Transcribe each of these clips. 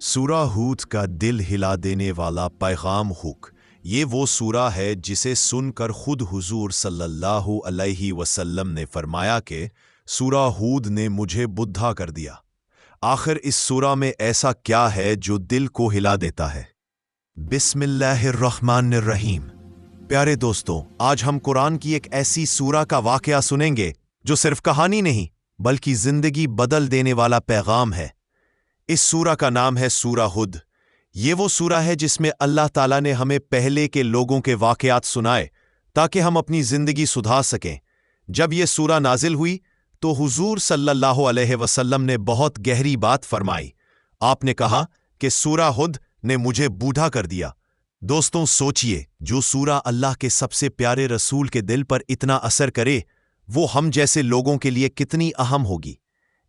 सूरा हूद का दिल हिला देने वाला पैगाम हुक। ये वो सूरा है जिसे सुनकर खुद हुजूर सल्लल्लाहु अलैहि वसल्लम ने फरमाया कि सूरा हूद ने मुझे बुद्धा कर दिया। आखिर इस सूरा में ऐसा क्या है जो दिल को हिला देता है? बिस्मिल्लाहिर्रहमानिर्रहीम। प्यारे दोस्तों, आज हम कुरान की एक ऐसी सूरा का वाकया सुनेंगे जो सिर्फ कहानी नहीं बल्कि जिंदगी बदल देने वाला पैगाम है। इस सूरा का नाम है सूरा हुद। ये वो सूरा है जिसमें अल्लाह ताला ने हमें पहले के लोगों के वाकयात सुनाए ताकि हम अपनी जिंदगी सुधार सकें। जब ये सूरा नाजिल हुई तो हुजूर सल्लल्लाहु अलैहि वसल्लम ने बहुत गहरी बात फरमाई। आपने कहा कि सूरा हुद ने मुझे बूढ़ा कर दिया। दोस्तों सोचिए, जो सूरा अल्लाह के सबसे प्यारे रसूल के दिल पर इतना असर करे वो हम जैसे लोगों के लिए कितनी अहम होगी।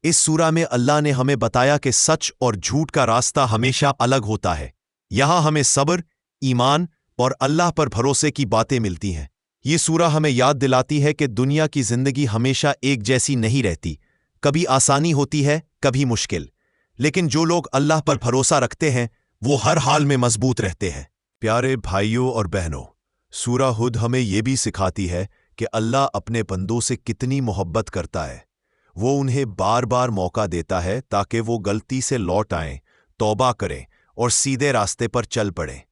इस सूरा में अल्लाह ने हमें बताया कि सच और झूठ का रास्ता हमेशा अलग होता है। यहां हमें सब्र, ईमान और अल्लाह पर भरोसे की बातें मिलती हैं। ये सूरा हमें याद दिलाती है कि दुनिया की जिंदगी हमेशा एक जैसी नहीं रहती। कभी आसानी होती है, कभी मुश्किल, लेकिन जो लोग अल्लाह पर भरोसा रखते हैं वो हर हाल में मजबूत रहते हैं। प्यारे भाइयों और बहनों, सूरा हुद हमें यह भी सिखाती है कि अल्लाह अपने बंदों से कितनी मोहब्बत करता है। वो उन्हें बार बार मौका देता है ताकि वो गलती से लौट आएं, तौबा करें और सीधे रास्ते पर चल पड़ें।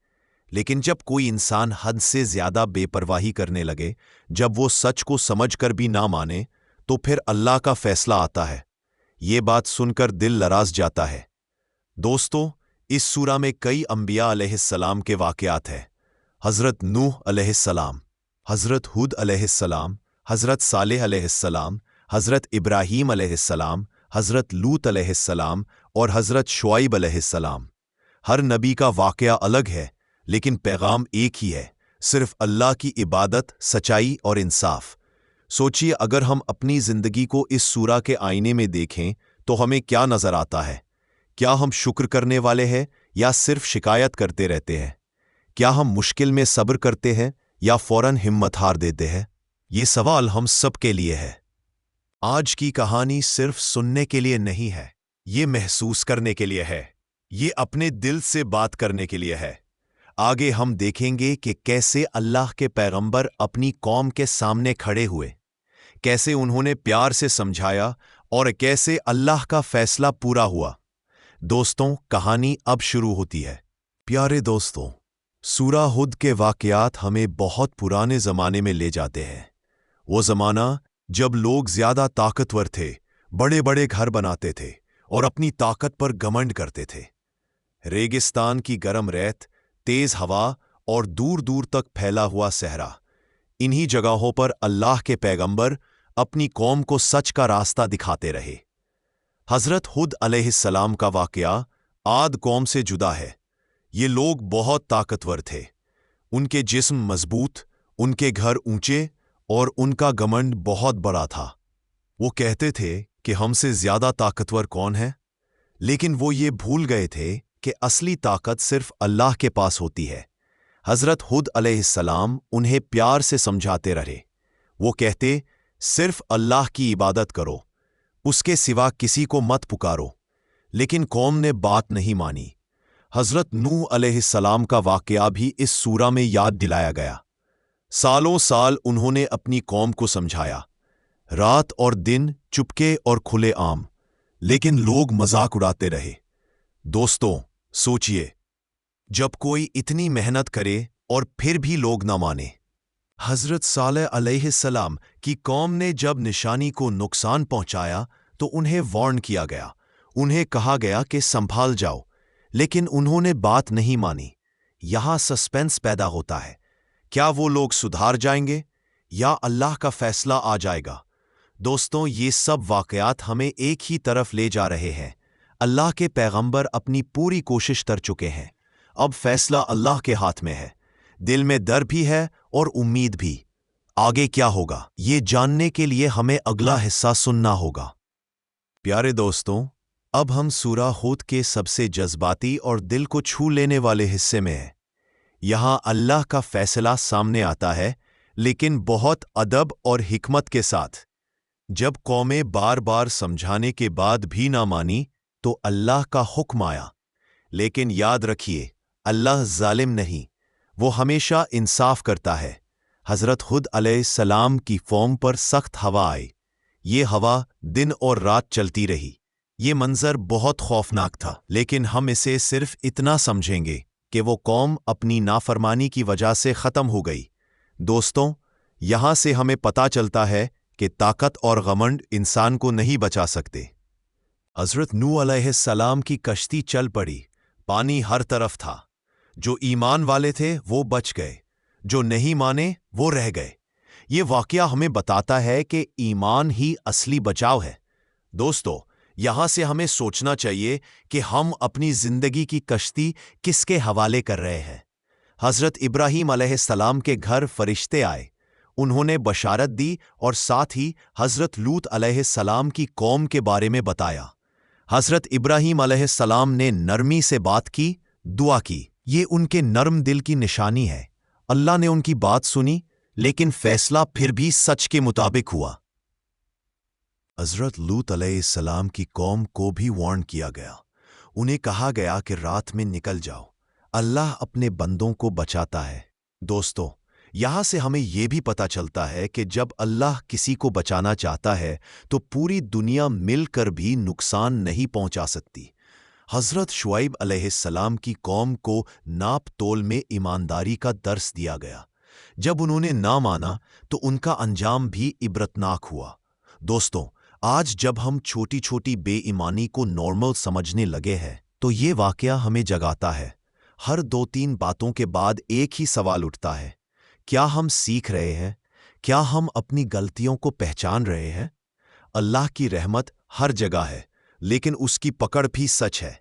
लेकिन जब कोई इंसान हद से ज्यादा बेपरवाही करने लगे, जब वो सच को समझकर भी ना माने, तो फिर अल्लाह का फैसला आता है। ये बात सुनकर दिल लराज जाता है। दोस्तों, इस सूरा में कई अंबिया अलैहिस्सलाम के वाकयात हैं। हजरत नूह अलैहिस्सलाम, हजरत हुद अलैहिस्सलाम, हजरत सालेह अलैहिस्सलाम, हजरत इब्राहीम अलैहिस्सलाम, हजरत लूत अलैहिस्सलाम और हजरत शुआइब अलैहिस्सलाम। हर नबी का वाकया अलग है, लेकिन पैगाम एक ही है, सिर्फ अल्लाह की इबादत, सच्चाई और इंसाफ। सोचिए, अगर हम अपनी जिंदगी को इस सूरा के आईने में देखें तो हमें क्या नजर आता है? क्या हम शुक्र करने वाले हैं या सिर्फ शिकायत करते रहते हैं? क्या हम मुश्किल में सब्र करते हैं या फौरन हिम्मत हार देते हैं? ये सवाल हम सब के लिए है। आज की कहानी सिर्फ सुनने के लिए नहीं है, ये महसूस करने के लिए है, ये अपने दिल से बात करने के लिए है। आगे हम देखेंगे कि कैसे अल्लाह के पैगंबर अपनी कौम के सामने खड़े हुए, कैसे उन्होंने प्यार से समझाया और कैसे अल्लाह का फैसला पूरा हुआ। दोस्तों, कहानी अब शुरू होती है। प्यारे दोस्तों, सूरा हुद के वाकयात हमें बहुत पुराने जमाने में ले जाते हैं। वो जमाना जब लोग ज्यादा ताकतवर थे, बड़े बड़े घर बनाते थे और अपनी ताकत पर घमंड करते थे। रेगिस्तान की गर्म रेत, तेज हवा और दूर दूर तक फैला हुआ सहरा, इन्हीं जगहों पर अल्लाह के पैगंबर अपनी कौम को सच का रास्ता दिखाते रहे। हजरत हुद अलैहिस्सलाम का वाकया आद कौम से जुदा है। ये लोग बहुत ताकतवर थे, उनके जिस्म मजबूत, उनके घर ऊंचे और उनका घमंड बहुत बड़ा था। वो कहते थे कि हमसे ज्यादा ताकतवर कौन है, लेकिन वो ये भूल गए थे कि असली ताकत सिर्फ अल्लाह के पास होती है। हजरत हुद अलैहिस्सलाम उन्हें प्यार से समझाते रहे। वो कहते, सिर्फ अल्लाह की इबादत करो, उसके सिवा किसी को मत पुकारो। लेकिन कौम ने बात नहीं मानी। हजरत नूह अलैहिस्सलाम का वाकया भी इस सूरा में याद दिलाया गया। सालों साल उन्होंने अपनी कौम को समझाया, रात और दिन, चुपके और खुले आम, लेकिन लोग मजाक उड़ाते रहे। दोस्तों सोचिए, जब कोई इतनी मेहनत करे और फिर भी लोग ना माने। हजरत सालेह अलैहिस्सलाम की कौम ने जब निशानी को नुकसान पहुंचाया तो उन्हें वार्न किया गया, उन्हें कहा गया कि संभाल जाओ, लेकिन उन्होंने बात नहीं मानी। यहां सस्पेंस पैदा होता है, क्या वो लोग सुधार जाएंगे या अल्लाह का फैसला आ जाएगा? दोस्तों, ये सब वाकयात हमें एक ही तरफ ले जा रहे हैं। अल्लाह के पैगंबर अपनी पूरी कोशिश कर चुके हैं, अब फैसला अल्लाह के हाथ में है। दिल में डर भी है और उम्मीद भी। आगे क्या होगा, ये जानने के लिए हमें अगला हिस्सा सुनना होगा। प्यारे दोस्तों, अब हम सूरा हुद के सबसे जज्बाती और दिल को छू लेने वाले हिस्से में हैं। यहां अल्लाह का फैसला सामने आता है, लेकिन बहुत अदब और हिकमत के साथ। जब कौमें बार बार समझाने के बाद भी ना मानी तो अल्लाह का हुक्म आया, لیکن یاد رکھیے اللہ ظالم نہیں، وہ ہمیشہ انصاف کرتا ہے۔ حضرت ہود علیہ السلام کی قوم پر سخت ہوا آئی۔ یہ ہوا دن اور رات چلتی رہی۔ یہ منظر بہت خوفناک تھا، لیکن ہم اسے صرف اتنا سمجھیں گے کہ وہ قوم اپنی نافرمانی کی وجہ سے ختم ہو گئی۔ دوستوں، یہاں سے ہمیں پتہ چلتا ہے کہ طاقت اور گھمنڈ انسان کو نہیں بچا سکتے۔ حضرت نوح علیہ السلام کی کشتی چل پڑی، پانی ہر طرف تھا۔ جو ایمان والے تھے وہ بچ گئے، جو نہیں مانے وہ رہ گئے۔ یہ واقعہ ہمیں بتاتا ہے کہ ایمان ہی اصلی بچاؤ ہے۔ دوستو، یہاں سے ہمیں سوچنا چاہیے کہ ہم اپنی زندگی کی کشتی کس کے حوالے کر رہے ہیں۔ حضرت ابراہیم علیہ السلام کے گھر فرشتے آئے، انہوں نے بشارت دی اور ساتھ ہی حضرت لوط علیہ السلام کی قوم کے بارے میں بتایا۔ حضرت ابراہیم علیہ السلام نے نرمی سے بات کی، دعا کی۔ یہ ان کے نرم دل کی نشانی ہے۔ اللہ نے ان کی بات سنی، لیکن فیصلہ پھر بھی سچ کے مطابق ہوا۔ حضرت لوط علیہ السلام کی قوم کو بھی وارن کیا گیا۔ انہیں کہا گیا کہ رات میں نکل جاؤ، اللہ اپنے بندوں کو بچاتا ہے۔ دوستو، یہاں سے ہمیں یہ بھی پتہ چلتا ہے کہ جب اللہ کسی کو بچانا چاہتا ہے تو پوری دنیا مل کر بھی نقصان نہیں پہنچا سکتی۔ حضرت شعیب علیہ السلام کی قوم کو ناپ تول میں ایمانداری کا درس دیا گیا۔ جب انہوں نے نہ مانا تو ان کا انجام بھی عبرتناک ہوا۔ دوستوں، آج جب ہم چھوٹی چھوٹی بے ایمانی کو نارمل سمجھنے لگے ہیں تو یہ واقعہ ہمیں جگاتا ہے۔ ہر 2-3 باتوں کے بعد ایک ہی سوال اٹھتا ہے، کیا ہم سیکھ رہے ہیں؟ کیا ہم اپنی غلطیوں کو پہچان رہے ہیں؟ اللہ کی رحمت ہر جگہ ہے، لیکن اس کی پکڑ بھی سچ ہے۔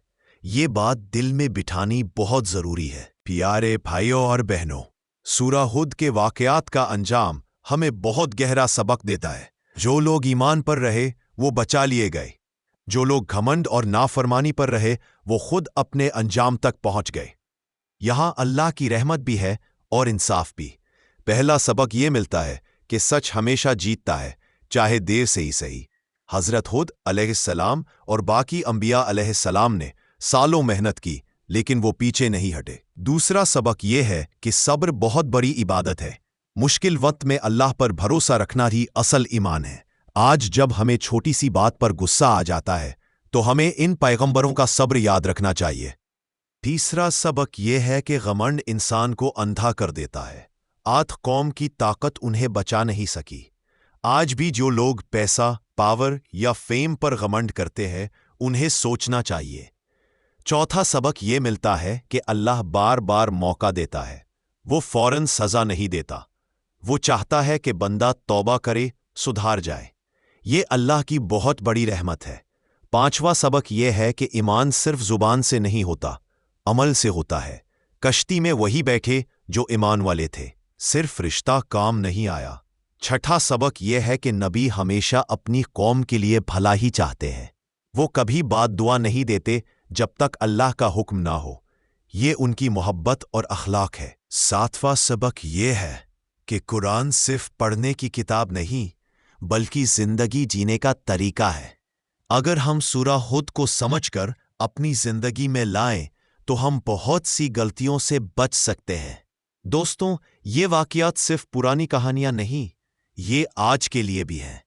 یہ بات دل میں بٹھانی بہت ضروری ہے۔ پیارے بھائیوں اور بہنوں، سورہ ہود کے واقعات کا انجام ہمیں بہت گہرا سبق دیتا ہے۔ جو لوگ ایمان پر رہے وہ بچا لیے گئے، جو لوگ گھمنڈ اور نافرمانی پر رہے وہ خود اپنے انجام تک پہنچ گئے۔ یہاں اللہ کی رحمت بھی ہے اور انصاف بھی۔ پہلا سبق یہ ملتا ہے کہ سچ ہمیشہ جیتتا ہے، چاہے دیر سے ہی صحیح۔ حضرت ہود علیہ السلام اور باقی انبیاء علیہ السلام نے سالوں محنت کی، لیکن وہ پیچھے نہیں ہٹے۔ دوسرا سبق یہ ہے کہ صبر بہت بڑی عبادت ہے۔ مشکل وقت میں اللہ پر بھروسہ رکھنا ہی اصل ایمان ہے۔ آج جب ہمیں چھوٹی سی بات پر غصہ آ جاتا ہے تو ہمیں ان پیغمبروں کا صبر یاد رکھنا چاہیے۔ تیسرا سبق یہ ہے کہ گھمنڈ انسان کو اندھا کر دیتا ہے۔ عاد قوم کی طاقت انہیں بچا نہیں سکی۔ آج بھی جو لوگ پیسہ، پاور یا فیم پر گھمنڈ کرتے ہیں، انہیں سوچنا چاہیے۔ چوتھا سبق یہ ملتا ہے کہ اللہ بار بار موقع دیتا ہے، وہ فوراً سزا نہیں دیتا۔ وہ چاہتا ہے کہ بندہ توبہ کرے، سدھار جائے۔ یہ اللہ کی بہت بڑی رحمت ہے۔ پانچواں سبق یہ ہے کہ ایمان صرف زبان سے نہیں ہوتا، عمل سے ہوتا ہے۔ کشتی میں وہی بیٹھے جو ایمان والے تھے، صرف رشتہ کام نہیں آیا۔ چھٹا سبق یہ ہے کہ نبی ہمیشہ اپنی قوم کے لیے بھلا ہی چاہتے ہیں۔ وہ کبھی بد دعا نہیں دیتے جب تک اللہ کا حکم نہ ہو۔ یہ ان کی محبت اور اخلاق ہے۔ ساتواں سبق یہ ہے کہ قرآن صرف پڑھنے کی کتاب نہیں بلکہ زندگی جینے کا طریقہ ہے۔ اگر ہم سورہ ہود کو سمجھ کر اپنی زندگی میں لائیں تو ہم بہت سی غلطیوں سے بچ سکتے ہیں۔ دوستوں، یہ واقعات صرف پرانی کہانیاں نہیں، یہ آج کے لیے بھی ہیں۔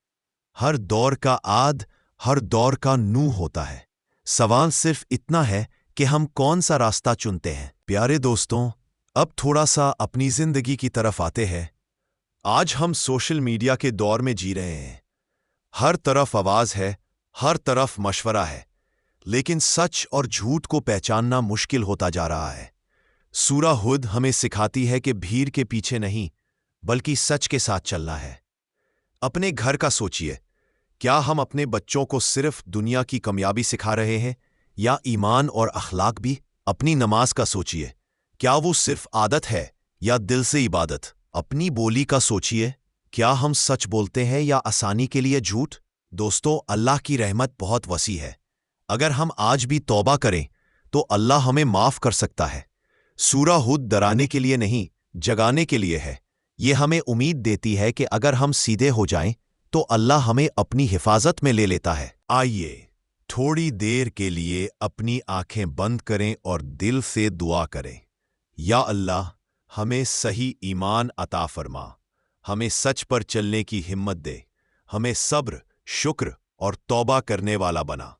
ہر دور کا عاد، ہر دور کا نوح ہوتا ہے۔ سوال صرف اتنا ہے کہ ہم کون سا راستہ چنتے ہیں۔ پیارے دوستوں، اب تھوڑا سا اپنی زندگی کی طرف آتے ہیں۔ آج ہم سوشل میڈیا کے دور میں جی رہے ہیں۔ ہر طرف آواز ہے، ہر طرف مشورہ ہے، لیکن سچ اور جھوٹ کو پہچاننا مشکل ہوتا جا رہا ہے۔ سورہ ہود ہمیں سکھاتی ہے کہ بھیڑ کے پیچھے نہیں بلکہ سچ کے ساتھ چلنا ہے۔ اپنے گھر کا سوچئے، کیا ہم اپنے بچوں کو صرف دنیا کی کامیابی سکھا رہے ہیں یا ایمان اور اخلاق بھی؟ اپنی نماز کا سوچئے، کیا وہ صرف عادت ہے یا دل سے عبادت؟ اپنی بولی کا سوچئے، کیا ہم سچ بولتے ہیں یا آسانی کے لیے جھوٹ؟ دوستو، اللہ کی رحمت بہت وسیع ہے۔ اگر ہم آج بھی توبہ کریں تو اللہ ہمیں معاف کر سکتا ہے۔ سورہ ہود ڈرانے کے لیے نہیں، جگانے کے لیے ہے۔ یہ ہمیں امید دیتی ہے کہ اگر ہم سیدھے ہو جائیں تو اللہ ہمیں اپنی حفاظت میں لے لیتا ہے۔ آئیے थोड़ी देर के लिए अपनी आंखें बंद करें और दिल से दुआ करें, या अल्लाह हमें सही ईमान अता फरमा, हमें सच पर चलने की हिम्मत दे, हमें सब्र, शुक्र और तौबा करने वाला बना,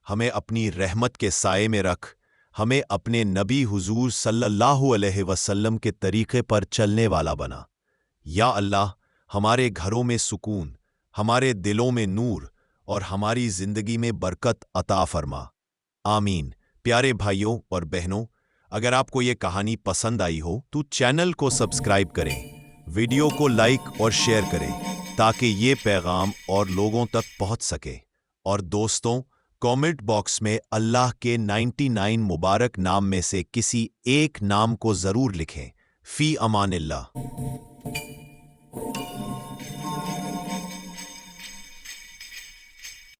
हमें अपनी रहमत के साए में रख, हमें अपने नबी हुजूर सल्लल्लाहु अलैहि वसल्लम के तरीक़े पर चलने वाला बना। या अल्लाह हमारे घरों में सुकून, हमारे दिलों में नूर और हमारी जिंदगी में बरकत अता फरमा। आमीन। प्यारे भाइयों और बहनों, अगर आपको ये कहानी पसंद आई हो तो चैनल को सब्सक्राइब करें, वीडियो को लाइक और शेयर करें ताकि ये पैगाम और लोगों तक पहुंच सके। और दोस्तों, कमेंट बॉक्स में अल्लाह के 99 मुबारक नाम में से किसी एक नाम को जरूर लिखें। फी अमानिल्लाह।